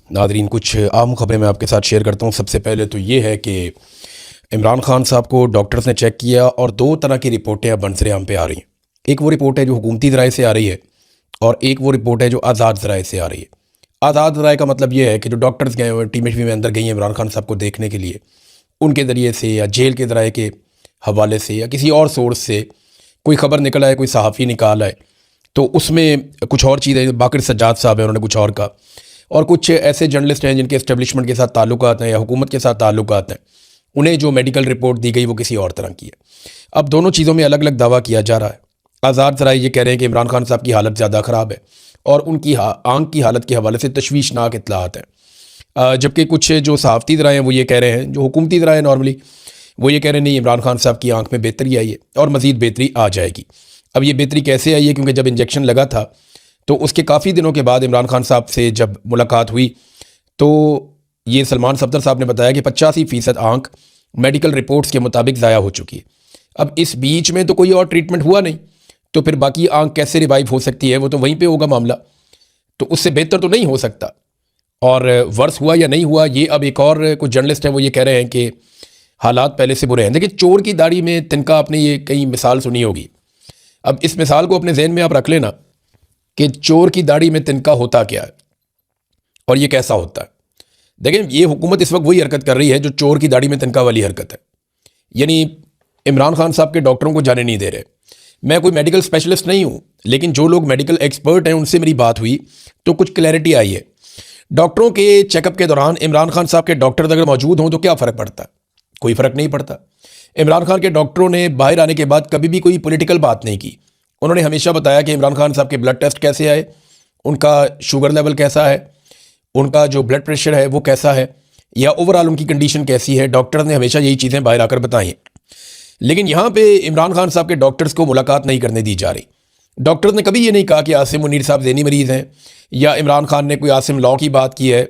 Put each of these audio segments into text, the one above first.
Nadreen, कुछ आम खबरें मैं आपके साथ शेयर करता हूँ। सबसे पहले तो ये है कि इमरान खान साहब को डॉक्टर्स ने चेक किया और दो तरह की रिपोर्टें अब बनसरे-आम पे आ रही हैं। एक वो रिपोर्ट है जो हुकूमती ज़राए से आ रही है और एक वो रिपोर्ट है जो आज़ाद ज़राए से आ रही है। आज़ाद ज़राए का मतलब ये है कि जो डॉक्टर्स गए हुए हैं, टीमें टीमें अंदर गई हैं इमरान खान साहब को देखने के लिए, उनके ज़रिए से या जेल के ज़राए के हवाले से या किसी और सोर्स से कोई ख़बर निकल आए, कोई सहाफ़ी निकाल आए, तो उसमें कुछ और चीज़ें, बाक़िर सज्जाद साहब हैं, उन्होंने कुछ और कहा, और कुछ ऐसे जर्नलिस्ट हैं जिनके एस्टेब्लिशमेंट के साथ ताल्लुकात हैं या हुकूमत के साथ ताल्लुकात हैं, उन्हें जो मेडिकल रिपोर्ट दी गई वो किसी और तरह की है। अब दोनों चीज़ों में अलग अलग दावा किया जा रहा है। आज़ाद ज़राए ये कह रहे हैं कि इमरान खान साहब की हालत ज़्यादा ख़राब है और उनकी आंख की हालत के हवाले से तशवीशनाक इत्तलात हैं, जबकि कुछ जो सहाफ़ती ज़राए हैं वो ये कह रहे हैं, जो हुकूमती ज़राए नॉर्मली वो ये कह रहे हैं नहीं, इमरान खान साहब की आंख में बेहतरी आई है और मज़ीद बेहतरी आ जाएगी। अब ये बेहतरी कैसे आई है, क्योंकि जब इंजेक्शन लगा था तो उसके काफ़ी दिनों के बाद इमरान खान साहब से जब मुलाकात हुई तो ये सलमान सफदर साहब ने बताया कि 85% आंख मेडिकल रिपोर्ट्स के मुताबिक ज़ाया हो चुकी है। अब इस बीच में तो कोई और ट्रीटमेंट हुआ नहीं, तो फिर बाकी आंख कैसे रिवाइव हो सकती है, वो तो वहीं पे होगा मामला, तो उससे बेहतर तो नहीं हो सकता। और वर्स हुआ या नहीं हुआ, ये अब एक और कुछ जर्नलिस्ट हैं वो ये कह रहे हैं कि हालात पहले से बुरे हैं। देखिए, चोर की दाढ़ी में तिनका, आपने ये कहीं मिसाल सुनी होगी। अब इस मिसाल को अपने जहन में आप रख लेना कि चोर की दाढ़ी में तिनका होता क्या है और ये कैसा होता है। देखें, ये हुकूमत इस वक्त वही हरकत कर रही है जो चोर की दाढ़ी में तिनका वाली हरकत है, यानी इमरान खान साहब के डॉक्टरों को जाने नहीं दे रहे। मैं कोई मेडिकल स्पेशलिस्ट नहीं हूँ, लेकिन जो लोग मेडिकल एक्सपर्ट हैं उनसे मेरी बात हुई तो कुछ क्लैरिटी आई है। डॉक्टरों के चेकअप के दौरान इमरान खान साहब के डॉक्टर अगर मौजूद हों तो क्या फ़र्क पड़ता है? कोई फ़र्क नहीं पड़ता। इमरान खान के डॉक्टरों ने बाहर आने के बाद कभी भी कोई पॉलिटिकल बात नहीं की। उन्होंने हमेशा बताया कि इमरान खान साहब के ब्लड टेस्ट कैसे आए, उनका शुगर लेवल कैसा है, उनका जो ब्लड प्रेशर है वो कैसा है, या ओवरऑल उनकी कंडीशन कैसी है। डॉक्टर ने हमेशा यही चीज़ें बाहर आकर बताई हैं। लेकिन यहाँ पे इमरान खान साहब के डॉक्टर्स को मुलाकात नहीं करने दी जा रही। डॉक्टर्स ने कभी ये नहीं कहा कि आसिम मुनीर साहब ज़हनी मरीज़ हैं, या इमरान खान ने कोई आसिम लॉ की बात की है,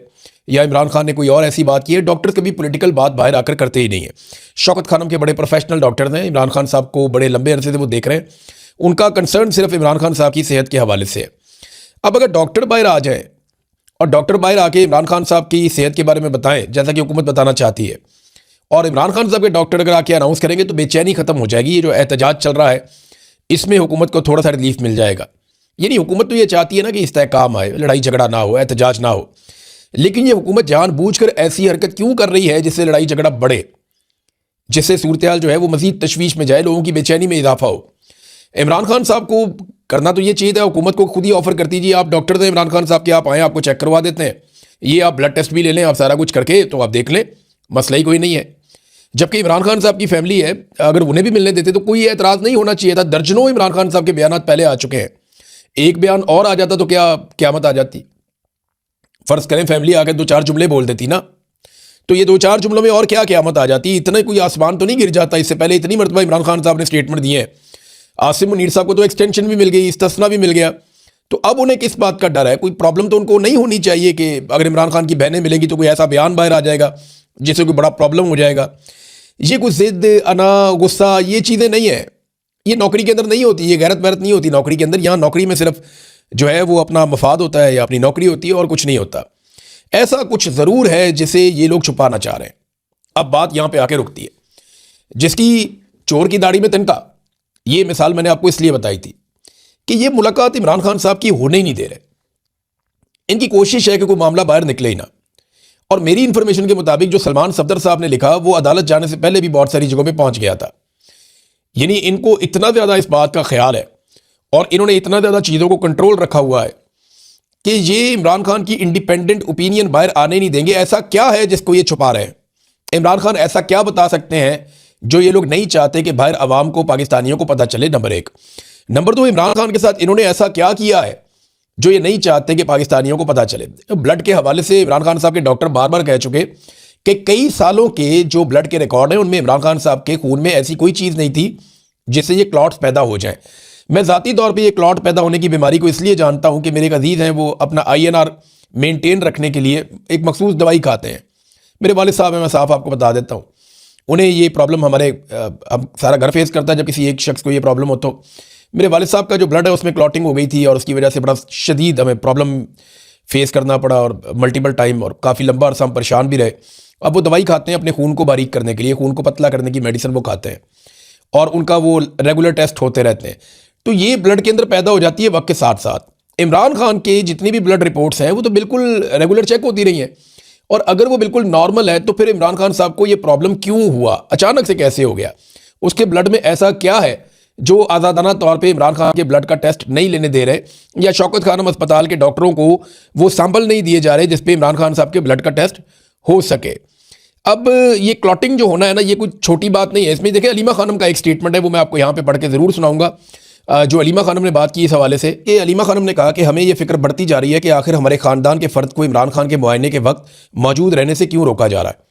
या इमरान खान ने कोई और ऐसी बात की है। डॉक्टर्स कभी पॉलिटिकल बात बाहर आकर करते ही नहीं है। शौकत खानम के बड़े प्रोफेशनल डॉक्टर्स हैं, इमरान खान साहब को बड़े लंबे अरसे से वो देख रहे हैं, उनका कंसर्न सिर्फ इमरान खान साहब की सेहत के हवाले से है। अब अगर डॉक्टर बाहर आ जाए और डॉक्टर बाहर आके इमरान खान साहब की सेहत के बारे में बताएं, जैसा कि हुकूमत बताना चाहती है, और इमरान खान साहब के डॉक्टर अगर आके अनाउंस करेंगे तो बेचैनी ख़त्म हो जाएगी। ये जो एहतजाज चल रहा है इसमें हुकूमत को थोड़ा सा रिलीफ मिल जाएगा। यानी हुकूमत तो ये चाहती है ना कि इस्तेहकाम आए, लड़ाई झगड़ा ना हो, एहतजाज ना हो, लेकिन ये हुकूमत जानबूझकर ऐसी हरकत क्यों कर रही है जिससे लड़ाई झगड़ा बढ़े, जिससे सूरत हाल जो है वो मज़ीद तशवीश में जाए, लोगों की बेचैनी में इजाफा हो। इमरान खान साहब को करना तो ये चाहिए था, हुकूमत को खुद ही ऑफर करती जी, आप डॉक्टर थे इमरान खान साहब के, आप आएँ, आपको चेक करवा देते हैं, ये आप ब्लड टेस्ट भी ले लें, आप सारा कुछ करके तो आप देख लें, मसला ही कोई नहीं है। जबकि इमरान खान साहब की फैमिली है, अगर उन्हें भी मिलने देते तो कोई एतराज़ नहीं होना चाहिए था। दर्जनों इमरान खान साहब के बयान पहले आ चुके हैं, एक बयान और आ जाता तो क्या क़यामत आ जाती। फ़र्ज़ करें फैमिली आकर दो चार जुमले बोल देती ना, तो ये दो चार जुमलों में और क्या क़यामत आ जाती। इतना कोई आसमान तो नहीं गिर जाता। इससे पहले इतनी मरतबा इमरान खान साहब ने स्टेटमेंट दिए हैं। आसिम मुनीर साहब को तो एक्सटेंशन भी मिल गई, इस्तिस्ना भी मिल गया, तो अब उन्हें किस बात का डर है? कोई प्रॉब्लम तो उनको नहीं होनी चाहिए कि अगर इमरान खान की बहनें मिलेंगी तो कोई ऐसा बयान बाहर आ जाएगा जिससे कोई बड़ा प्रॉब्लम हो जाएगा। ये कुछ ज़िद, अना, गुस्सा, ये चीज़ें नहीं है। ये नौकरी के अंदर नहीं होती, ये गैरत वैरत नहीं होती नौकरी के अंदर। यहाँ नौकरी में सिर्फ जो है वो अपना मफाद होता है या अपनी नौकरी होती है और कुछ नहीं होता। ऐसा कुछ ज़रूर है जिसे ये लोग छुपाना चाह रहे हैं। अब बात यहाँ पे आके रुकती है। जिसकी चोर की दाढ़ी में तिनका, ये मिसाल मैंने आपको इसलिए बताई थी कि ये मुलाकात इमरान खान साहब की होने ही नहीं दे रहे। इनकी कोशिश है कि कोई मामला बाहर निकले ही ना। और मेरी इंफॉर्मेशन के मुताबिक जो सलमान सफदर साहब ने लिखा वो अदालत जाने से पहले भी बहुत सारी जगहों पे पहुंच गया था। यानी इनको इतना ज़्यादा इस बात का ख्याल है और इन्होंने इतना ज़्यादा चीज़ों को कंट्रोल रखा हुआ है कि ये इमरान खान की इंडिपेंडेंट ओपिनियन बाहर आने नहीं देंगे। ऐसा क्या है जिसको ये छुपा रहे हैं? इमरान खान ऐसा क्या बता सकते हैं जो ये लोग नहीं चाहते कि बाहर आवाम को, पाकिस्तानियों को पता चले? नंबर एक। नंबर दो, इमरान खान के साथ इन्होंने ऐसा क्या किया है जो ये नहीं चाहते कि पाकिस्तानियों को पता चले? ब्लड के हवाले से इमरान खान साहब के डॉक्टर बार बार कह चुके कि कई सालों के जो ब्लड के रिकॉर्ड हैं उनमें इमरान खान साहब के खून में ऐसी कोई चीज़ नहीं थी जिससे ये क्लॉट्स पैदा हो जाएं। मैं ज़ाती तौर पे ये क्लॉट पैदा होने की बीमारी को इसलिए जानता हूँ कि मेरे एक अजीज़ हैं, वो अपना INR मेंटेन रखने के लिए एक मखसूस दवाई खाते हैं। मेरे वालिद साहब हैं, मैं साफ आपको बता देता हूँ, उन्हें ये प्रॉब्लम हमारे अब सारा घर फेस करता है जब किसी एक शख्स को ये प्रॉब्लम हो। तो मेरे वालिद साहब का जो ब्लड है उसमें क्लॉटिंग हो गई थी और उसकी वजह से बड़ा शदीद हमें प्रॉब्लम फेस करना पड़ा और मल्टीपल टाइम, और काफ़ी लंबा अरसा हम परेशान भी रहे। अब वो दवाई खाते हैं अपने खून को बारीक करने के लिए, खून को पतला करने की मेडिसिन वो खाते हैं, और उनका वो रेगुलर टेस्ट होते रहते हैं। तो ये ब्लड के अंदर पैदा हो जाती है वक्त के साथ साथ। इमरान खान के जितनी भी ब्लड रिपोर्ट्स हैं वो तो बिल्कुल रेगुलर चेक होती रही हैं, और अगर वो बिल्कुल नॉर्मल है तो फिर इमरान खान साहब को ये प्रॉब्लम क्यों हुआ, अचानक से कैसे हो गया? उसके ब्लड में ऐसा क्या है जो आज़ादाना तौर पे इमरान खान के ब्लड का टेस्ट नहीं लेने दे रहे, या शौकत खानम अस्पताल के डॉक्टरों को वो सैंपल नहीं दिए जा रहे जिसपे इमरान खान साहब के ब्लड का टेस्ट हो सके? अब ये क्लॉटिंग जो होना है ना, ये कुछ छोटी बात नहीं है। इसमें देखिए अलीमा खानम का एक स्टेटमेंट है, वो मैं आपको यहाँ पे पढ़ के ज़रूर सुनाऊंगा। जो अलीमा खानम ने बात की इस हवाले से, कि अलीमा खानम ने कहा कि हमें ये फिक्र बढ़ती जा रही है कि आखिर हमारे ख़ानदान के फ़र्द को इमरान खान के मुआयने के वक्त मौजूद रहने से क्यों रोका जा रहा है।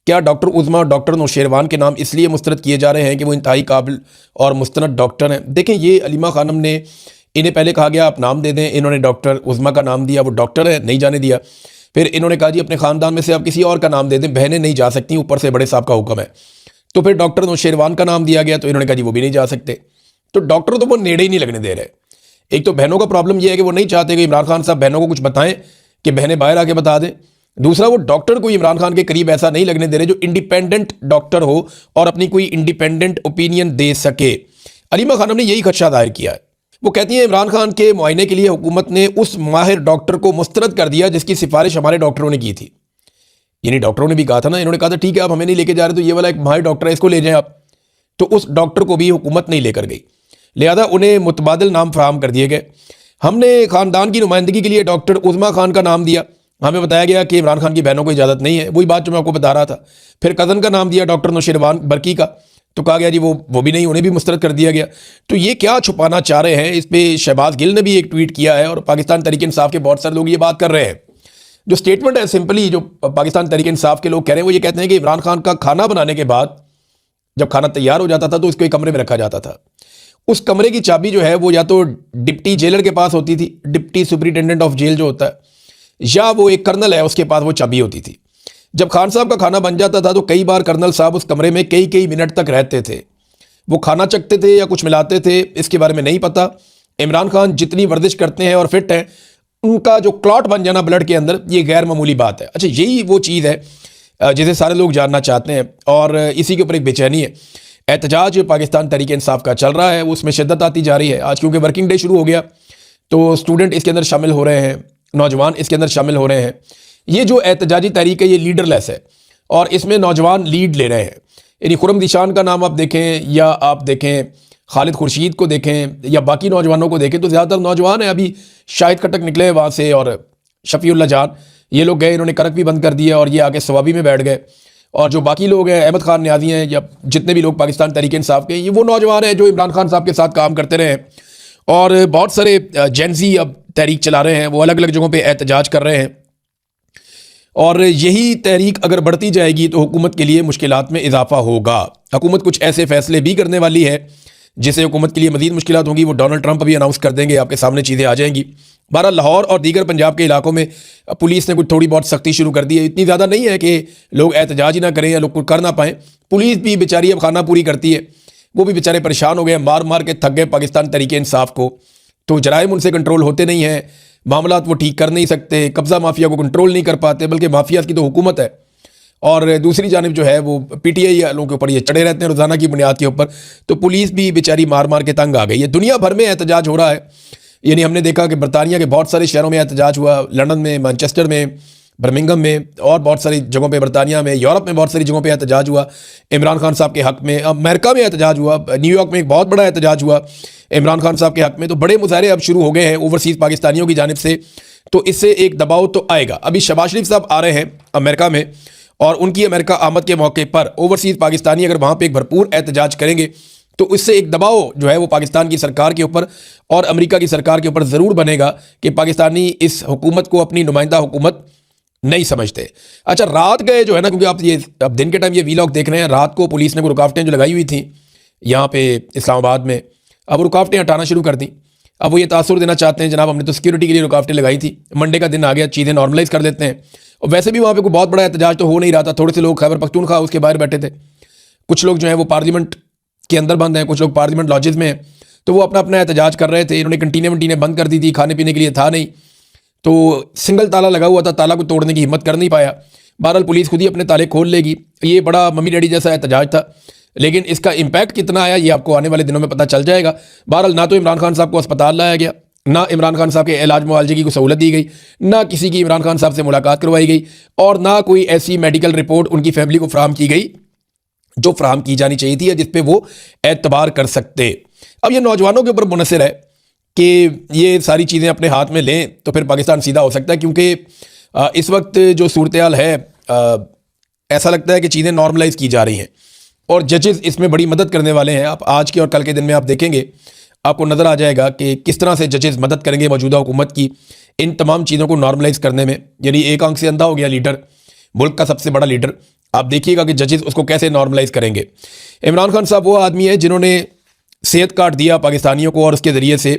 क्या डॉक्टर उज़मा और डॉक्टर नौशेरवान के नाम इसलिए मुस्तरद किए जा रहे हैं कि वो इंतहाई काबिल और मुस्तनद डॉक्टर हैं? देखें, ये अलीमा खानम ने, इन्हें पहले कहा गया आप नाम दे दें, इन्होंने डॉक्टर उज़मा का नाम दिया, वो डॉक्टर है, नहीं जाने दिया। फिर इन्होंने कहा जी अपने ख़ानदान में से आप किसी और का नाम दे दें, बहनें नहीं जा सकती, ऊपर से बड़े साहब का हुक्म है। तो फिर डॉक्टर नौशेरवान का नाम दिया गया, तो इन्होंने कहा जी वो भी नहीं जा सकते। तो डॉक्टर तो वो नेड़े ही नहीं लगने दे रहे। एक तो बहनों का प्रॉब्लम ये है कि वो नहीं चाहते कि इमरान खान साहब बहनों को कुछ बताएं कि बहनें बाहर आके बता दें। दूसरा, वो डॉक्टर को इमरान खान के करीब ऐसा नहीं लगने दे रहे जो इंडिपेंडेंट डॉक्टर हो और अपनी कोई इंडिपेंडेंट ओपिनियन दे सके। अलीमा खानम ने यही खदशा जाहिर किया है। वो कहती हैं इमरान खान के मुआयने के लिए हुकूमत ने उस माहिर डॉक्टर को मुस्तरद कर दिया जिसकी सिफारिश हमारे डॉक्टरों ने की थी। यानी डॉक्टरों ने भी कहा था ना, इन्होंने कहा था ठीक है आप हमें नहीं लेके जा रहे तो ये वाला एक माहिर डॉक्टर है, इसको ले जाएं आप। तो उस डॉक्टर को भी हुकूमत नहीं लेकर गई, लिहाजा उन्हें मुतबादिल नाम फराहम कर दिए गए। हमने ख़ानदान की नुमाइंदगी के लिए डॉक्टर उज़मा खान का नाम दिया, हमें बताया गया कि इमरान खान की बहनों को इजाज़त नहीं है, वही बात जो मैं आपको बता रहा था। फिर कज़न का नाम दिया डॉक्टर नौशेरवान बरकी का, तो कहा गया जी वो भी नहीं, उन्हें भी मुस्तरद कर दिया गया। तो ये क्या छुपाना चाह रहे हैं? इस पर शहबाज गिल ने भी एक ट्वीट किया है, और पाकिस्तान तहरीक इंसाफ के बहुत सारे लोग ये बात कर रहे हैं। जो स्टेटमेंट है सिंपली, जो पाकिस्तान तहरीक इंसाफ के लोग कह रहे हैं वो ये कहते हैं कि इमरान खान का खाना बनाने के बाद जब खाना तैयार हो जाता था तो उसको एक कमरे में रखा जाता था। उस कमरे की चाबी जो है वो या तो डिप्टी जेलर के पास होती थी, डिप्टी सुपरिटेंडेंट ऑफ जेल जो होता है, या वो एक कर्नल है उसके पास वो चाबी होती थी। जब खान साहब का खाना बन जाता था तो कई बार कर्नल साहब उस कमरे में कई कई मिनट तक रहते थे। वो खाना चखते थे या कुछ मिलाते थे, इसके बारे में नहीं पता। इमरान खान जितनी वर्जिश करते हैं और फिट हैं, उनका जो क्लॉट बन जाना ब्लड के अंदर, ये गैर मामूली बात है। अच्छा, यही वो चीज़ है जिसे सारे लोग जानना चाहते हैं, और इसी के ऊपर एक बेचैनी है। एहतजाज पाकिस्तान तहरीक इंसाफ का चल रहा है, उसमें शिद्दत आती जा रही है। आज क्योंकि वर्किंग डे शुरू हो गया तो स्टूडेंट इसके अंदर शामिल हो रहे हैं, नौजवान इसके अंदर शामिल हो रहे हैं। ये जो एहतजाजी तहरीक है ये लीडरलेस है, और इसमें नौजवान लीड ले रहे हैं। यानी खुरम दिशान का नाम आप देखें, या आप देखें खालिद खुर्शीद को देखें, या बाकी नौजवानों को देखें, तो ज़्यादातर नौजवान हैं। अभी शाहिद खटक निकले वहाँ से, और शफीउल्लाह जान, ये लोग गए, इन्होंने करक भी बंद कर दिया और ये आके सवाबी में बैठ गए। और जो बाकी लोग हैं, अहमद खान न्याजी हैं, या जितने भी लोग पाकिस्तान तहरीक इंसाफ के, ये वो नौजवान हैं जो इमरान खान साहब के साथ काम करते रहे हैं। और बहुत सारे जेंजी अब तहरीक चला रहे हैं, वो अलग अलग जगहों पे एहतजाज कर रहे हैं। और यही तहरीक अगर बढ़ती जाएगी तो हुकूमत के लिए मुश्किलात में इजाफा होगा। हुकूमत कुछ ऐसे फैसले भी करने वाली है जिससे हुकूमत के लिए मज़ीद मुश्किलात होंगी। वो डोनाल्ड ट्रंप अभी अनाउंस कर देंगे, आपके सामने चीज़ें आ जाएंगी। बहरहाल लाहौर और दीगर पंजाब के इलाकों में पुलिस ने कुछ थोड़ी बहुत सख्ती शुरू कर दी है। इतनी ज़्यादा नहीं है कि लोग एहतजाज ही ना करें या लोग कुछ कर ना पाएँ। पुलिस भी बेचारी अब खाना पूरी करती है, वो भी बेचारे परेशान हो गए, मार मार के थक गए पाकिस्तान तहरीक इंसाफ को। तो जराइम उनसे कंट्रोल होते नहीं हैं, मामलात वो ठीक कर नहीं सकते, कब्ज़ा माफिया को कंट्रोल नहीं कर पाते, बल्कि माफिया की तो हुकूमत है। और दूसरी जानिब जो है वो पीटीआई वालों के ऊपर ये चढ़े रहते हैं रोज़ाना की बुनियाद के ऊपर। तो पुलिस भी बेचारी मार मार के तंग आ गई है। दुनिया भर में एहतजाज हो रहा है। यानी हमने देखा कि बरतानिया के बहुत सारे शहरों में एहतजाज हुआ, लंदन में, मैनचेस्टर में, बर्मिंघम में, और बहुत सारी जगहों पे, बरतानिया में, यूरोप में बहुत सारी जगहों पे एहतजाज हुआ इमरान खान साहब के हक़ में। अमेरिका में एहतजाज हुआ, न्यूयॉर्क में एक बहुत बड़ा एहतजाज हुआ इमरान खान साहब के हक़ में। तो बड़े मुजाहरे अब शुरू हो गए हैं ओवरसीज़ पाकिस्तानियों की जानिब से। तो इससे एक दबाव तो आएगा। अभी शहबाज शरीफ साहब आ रहे हैं अमेरिका में, और उनकी अमेरिका आमद के मौके पर ओवरसीज़ पाकिस्तानी अगर वहाँ पे एक भरपूर एहतजाज करेंगे तो इससे एक दबाव जो है वो पाकिस्तान की सरकार के ऊपर और अमेरिका की सरकार के ऊपर ज़रूर बनेगा कि पाकिस्तानी इस हुकूमत को अपनी नुमाइंदा हुकूमत नहीं समझते। अच्छा, रात गए जो है ना, क्योंकि आप ये अब दिन के टाइम ये वीलॉग देख रहे हैं, रात को पुलिस ने रुकावटें जो लगाई हुई थी यहाँ पे इस्लामाबाद में, अब रुकावटें हटाना शुरू कर दी। अब वो ये तासुर देना चाहते हैं, जनाब हमने तो सिक्योरिटी के लिए रुकावटें लगाई थी, मंडे का दिन आ गया, चीज़ें नॉर्मलाइज़ कर देते हैं। और वैसे भी वहाँ पे कोई बहुत बड़ा एहतजाज तो हो नहीं रहा था, थोड़े से लोग खैबर पख्तूनख्वा हाउस के बाहर बैठे थे, कुछ लोग जो हैं वो पार्लियामेंट के अंदर बंद हैं, कुछ लोग पार्लियामेंट लॉजेस में हैं, तो वो अपना अपना एहतजाज कर रहे थे। इन्होंने कंटीनें वंटीनें बंद कर दी थी, खाने पीने के लिए था नहीं। तो सिंगल ताला लगा हुआ था, ताला को तोड़ने की हिम्मत कर नहीं पाया। बहरहाल पुलिस खुद ही अपने ताले खोल लेगी। ये बड़ा मम्मी डैडी जैसा एहतजाज था, लेकिन इसका इम्पैक्ट कितना आया ये आपको आने वाले दिनों में पता चल जाएगा। बहरहाल ना तो इमरान खान साहब को अस्पताल लाया गया, ना इमरान खान साहब के इलाज मुआवजे की कोई सहूलत दी गई, ना किसी की इमरान खान साहब से मुलाकात करवाई गई, और ना कोई ऐसी मेडिकल रिपोर्ट उनकी फैमिली को फराहम की गई जो फराहम की जानी चाहिए थी या जिस पे वो एतबार कर सकते। अब ये नौजवानों के ऊपर मुनसर है कि ये सारी चीज़ें अपने हाथ में लें तो फिर पाकिस्तान सीधा हो सकता है, क्योंकि इस वक्त जो सूरत हाल है, ऐसा लगता है कि चीज़ें नॉर्मलाइज की जा रही हैं और जजेस इसमें बड़ी मदद करने वाले हैं। आप आज के और कल के दिन में आप देखेंगे, आपको नज़र आ जाएगा कि किस तरह से जजेस मदद करेंगे मौजूदा हुकूमत की इन तमाम चीज़ों को नॉर्मलाइज करने में। यानी एक आंख से अंधा हो गया लीडर, मुल्क का सबसे बड़ा लीडर, आप देखिएगा कि जजेस उसको कैसे नॉर्मलाइज करेंगे। इमरान खान साहब वो आदमी है जिन्होंने सेहत कार्ड दिया पाकिस्तानियों को, और उसके ज़रिए से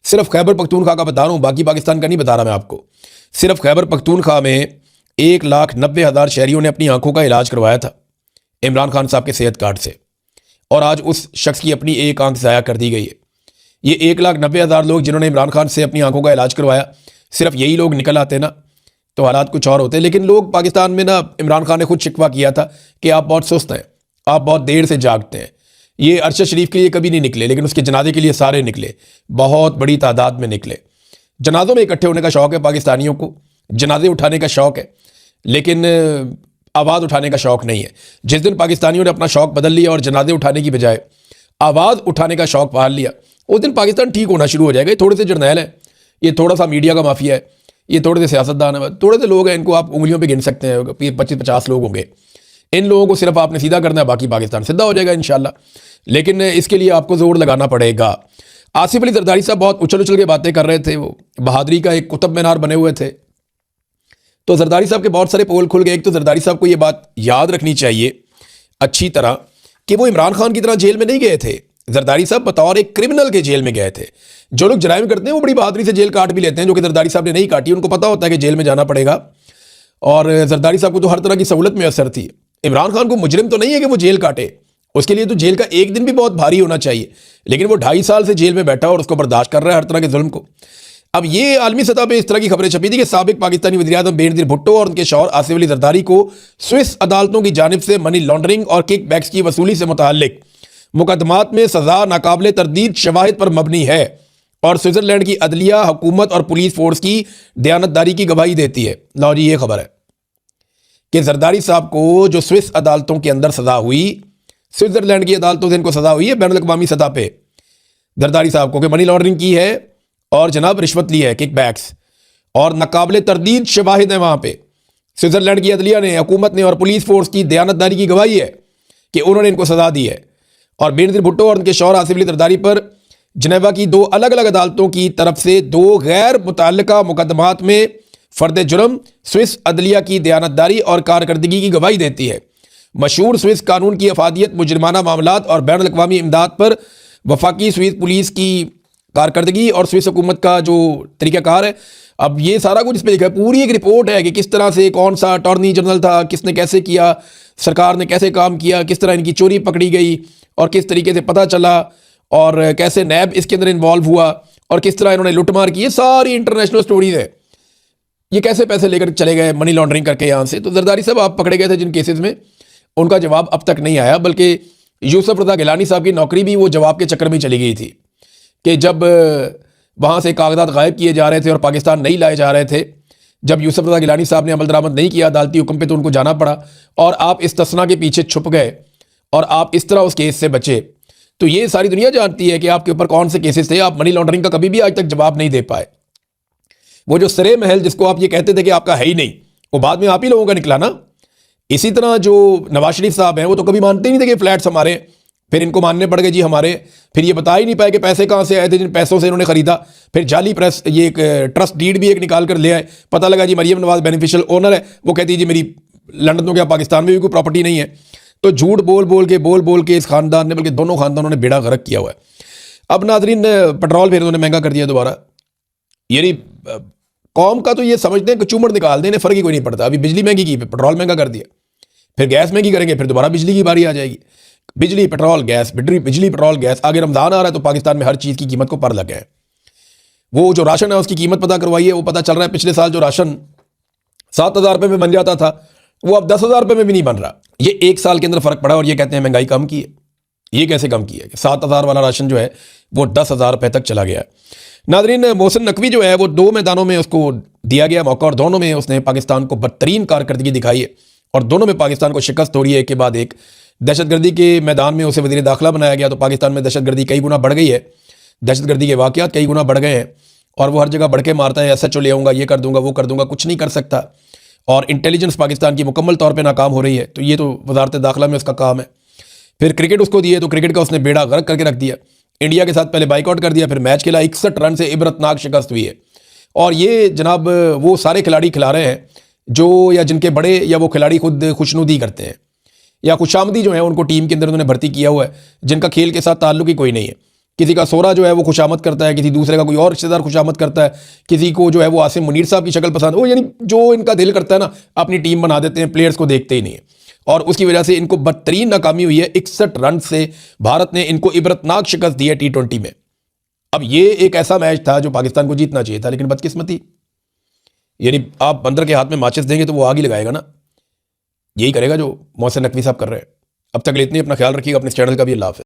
सिर्फ खैबर पख्तूनख्वा का बता रहा हूँ, बाकी पाकिस्तान का नहीं बता रहा मैं आपको, सिर्फ खैबर पख्तूनख्वा में 1,90,000 शहरियों ने अपनी आंखों का इलाज करवाया था इमरान खान साहब के सेहत कार्ड से, और आज उस शख्स की अपनी एक आंख ज़ाया कर दी गई है। ये 1,90,000 लोग जिन्होंने इमरान खान से अपनी आंखों का इलाज करवाया, सिर्फ यही लोग निकल आते ना तो हालात कुछ और होते। लेकिन लोग पाकिस्तान में ना, इमरान खान ने खुद शिकवा किया था कि आप बहुत सुस्त हैं, आप बहुत देर से जागते हैं। ये अरशद शरीफ के लिए कभी नहीं निकले, लेकिन उसके जनाजे के लिए सारे निकले, बहुत बड़ी तादाद में निकले। जनाजों में इकट्ठे होने का शौक़ है पाकिस्तानियों को, जनाजे उठाने का शौक़ है, लेकिन आवाज़ उठाने का शौक़ नहीं है। जिस दिन पाकिस्तानियों ने अपना शौक़ बदल लिया और जनाजे उठाने की बजाय आवाज़ उठाने का शौक़ पाल लिया, उस दिन पाकिस्तान ठीक होना शुरू हो जाएगा। ये थोड़े से जर्नैल है, ये थोड़ा सा मीडिया का माफिया है, ये थोड़े से सियासतदान है, थोड़े से लोग हैं, इनको आप उंगलियों पे गिन सकते हैं, 25-50 लोग होंगे। इन लोगों को सिर्फ आपने सीधा करना है, बाकी पाकिस्तान सीधा हो जाएगा इंशाल्लाह। लेकिन इसके लिए आपको जोर लगाना पड़ेगा। आसिफ अली जरदारी साहब बहुत उछल उछल के बातें कर रहे थे, वो बहादुरी का एक कुतुब मीनार बने हुए थे। तो जरदारी साहब के बहुत सारे पोल खुल गए। एक तो जरदारी साहब को ये बात याद रखनी चाहिए अच्छी तरह कि वो इमरान खान की तरह जेल में नहीं गए थे। जरदारी साहब बतौर एक क्रिमिनल के जेल में गए थे। जो लोग जराइम करते हैं वो बड़ी बहादुरी से जेल काट भी लेते हैं, जो कि जरदारी साहब ने नहीं काटी। उनको पता होता है कि जेल में जाना पड़ेगा, और जरदारी साहब को तो हर तरह की सहूलत मैसर थी। इमरान खान को मुजरिम तो नहीं है कि वो जेल काटे, उसके लिए तो जेल का एक दिन भी बहुत भारी होना चाहिए, लेकिन वो 2.5 साल से जेल में बैठा और उसको बर्दाश्त कर रहा है हर तरह के जुल्म को। अब ये आलमी सतह पे इस तरह की खबरें छपी थी कि साबिक पाकिस्तानी वज़ीर-ए-आज़म बेनज़ीर भुट्टो और उनके शौहर आसिफ अली जरदारी को स्विस अदालतों की जानिब से मनी लॉन्ड्रिंग और किक बैक्स की वसूली से मुताल्लिक मुकदमात में सजा नाकाबिले तरदीद शवाहिद पर मबनी है, और स्विट्ज़रलैंड की अदलिया, हुकूमत और पुलिस फोर्स की दयानतदारी की गवाही देती है। लो जी, ये खबर है कि जरदारी साहब को जो स्विस अदालतों के अंदर सजा हुई, स्विट्ज़रलैंड की अदालतों से इनको सजा हुई है बैनुल अक़वामी सतह पे जरदारी साहब को, कि मनी लॉन्ड्रिंग की है और जनाब रिश्वत ली है, किक बैक्स, और नाकाबिले तरदीद शवाहिद है वहाँ पे। स्विट्ज़रलैंड की अदलिया ने, हुकूमत ने और पुलिस फोर्स की दयानतदारी की गवाही है कि उन्होंने इनको सजा दी है। और बेनज़ीर भुट्टो और उनके शौहर आसिफ अली जरदारी पर जनेवा की 2 अलग अलग अदालतों की तरफ से 2 गैर मुतल्लिका मुकदमात में फ़र्द जुर्म स्विस अदलिया की दयानतदारी और कारकर्दगी की गवाही देती है। मशहूर स्विस कानून की अफादियत, मुजरिमाना मामलात और बैनुल अक़वामी इमदाद पर वफाकी स्विस पुलिस की कारकर्दगी और स्विस हुकूमत का जो तरीक़ाकार है, अब ये सारा कुछ इस पर लिखा है। पूरी एक रिपोर्ट है कि किस तरह से कौन सा अटॉर्नी जनरल था, किसने कैसे किया, सरकार ने कैसे काम किया, किस तरह इनकी चोरी पकड़ी गई और किस तरीके से पता चला, और कैसे नैब इसके अंदर इन्वॉल्व हुआ और किस तरह इन्होंने लुटमार की। ये सारी इंटरनेशनल स्टोरीज है। ये कैसे पैसे लेकर चले गए मनी लॉन्ड्रिंग करके यहाँ से। तो जरदारी साहब आप पकड़े गए थे जिन केसेस में, उनका जवाब अब तक नहीं आया, बल्कि यूसुफ रज़ा गिलानी साहब की नौकरी भी वो जवाब के चक्कर में चली गई थी कि जब वहाँ से कागजात गायब किए जा रहे थे और पाकिस्तान नहीं लाए जा रहे थे, जब यूसुफ रज़ा गिलानी साहब ने अमल दरामद नहीं किया अदालती हुक्म पे, तो उनको जाना पड़ा और आप इस्तिस्ना के पीछे छुप गए और आप इस तरह उस केस से बचे। तो ये सारी दुनिया जानती है कि आपके ऊपर कौन से केसेस थे। आप मनी लॉन्ड्रिंग का कभी भी आज तक जवाब नहीं दे पाए। वो जो सरे महल जिसको आप ये कहते थे कि आपका है ही नहीं, वो बाद में आप ही लोगों का निकला ना। इसी तरह जो नवाज शरीफ साहब हैं, वो तो कभी मानते ही नहीं थे कि फ्लैट्स हमारे, फिर इनको मानने पड़ गए जी हमारे। फिर ये बता ही नहीं पाए कि पैसे कहाँ से आए थे जिन पैसों से इन्होंने खरीदा। फिर जाली प्रेस, ये एक ट्रस्ट डीड भी एक निकाल कर ले आए। पता लगा जी मरियम नवाज बेनिफिशियल ओनर है, वो कहती है जी मेरी लंदन तो क्या पाकिस्तान में भी कोई प्रॉपर्टी नहीं है। तो झूठ बोल बोल के इस खानदान ने, बल्कि दोनों खानदानों ने बेड़ा गर्क किया हुआ है। अब नाजरीन, पेट्रोल फिर उन्होंने महंगा कर दिया दोबारा। यानी कौम का तो ये समझते हैं कि चूमड़ निकाल देने, फर्क ही कोई नहीं पड़ता। अभी बिजली महंगी की, पेट्रोल महंगा कर दिया, फिर गैस महंगी करेंगे, फिर दोबारा बिजली की बारी आ जाएगी। बिजली पेट्रोल गैस, बिजली पेट्रोल गैस। आगे रमज़ान आ रहा है तो पाकिस्तान में हर चीज़ की कीमत को पर लग गए। वो जो राशन है उसकी कीमत पता करवाई है, वो पता चल रहा है पिछले साल जो राशन 7,000 रुपये में बन जाता था वो अब 10,000 रुपये में भी नहीं बन रहा। ये एक साल के अंदर फर्क पड़ा और ये कहते हैं महंगाई कम की है। ये कैसे कम की है कि 7,000 वाला राशन जो है वो 10,000 रुपये तक चला गया है। नाजरीन, मोहसिन नकवी जो है वो 2 मैदानों में उसको दिया गया मौका और दोनों में उसने पाकिस्तान को बदतरीन कारकर्दगी दिखाई है और दोनों में पाकिस्तान को शिकस्त हो रही है। एक के बाद एक दहशतगर्दी के मैदान में उसे वज़ीर दाखिला बनाया गया तो पाकिस्तान में दहशतगर्दी कई गुना बढ़ गई है, दहशतगर्दी के वाक़यात कई गुना बढ़ गए हैं और वो हर जगह बढ़ के मारता है, SHO ले आऊँगा, ये कर दूंगा, वो कर दूंगा, कुछ नहीं कर सकता। और इंटेलिजेंस पाकिस्तान की मुकम्मल तौर पे नाकाम हो रही है। तो ये तो वजारत दाखिला में उसका काम है। फिर क्रिकेट उसको दिए तो क्रिकेट का उसने बेड़ा गर्क करके रख दिया। इंडिया के साथ पहले बाइकआउट कर दिया, फिर मैच खेला, 61 रन से इबरतनाक शिकस्त हुई है। और ये जनाब वो सारे खिलाड़ी खिला रहे हैं जो या जिनके बड़े या वो खिलाड़ी खुद खुशनुदी करते हैं या खुशामदी जो है उनको टीम के अंदर उन्होंने भर्ती किया हुआ है, जिनका खेल के साथ ताल्लुक ही कोई नहीं है। किसी का सोरा जो है वो खुशामद करता है, किसी दूसरे का कोई और रिश्तेदार खुशामद करता है, किसी को जो है वो आसिम मुनीर साहब की शक्ल पसंद, वो यानी जो इनका दिल करता है ना अपनी टीम बना देते हैं, प्लेयर्स को देखते ही नहीं है। और उसकी वजह से इनको बदतरीन नाकामी हुई है। 61 रन से भारत ने इनको इबरतनाक शिकस्त दी है T20 में। अब ये एक ऐसा मैच था जो पाकिस्तान को जीतना चाहिए था, लेकिन बदकिस्मती, यानी आप बंदर के हाथ में माचिस देंगे तो वो आग ही लगाएगा ना। यही करेगा जो मोहसिन नकवी साहब कर रहे हैं। अब तक इतनी अपना ख्याल रखिएगा, अपने चैनल का भी। अल्लाह हाफ़िज़।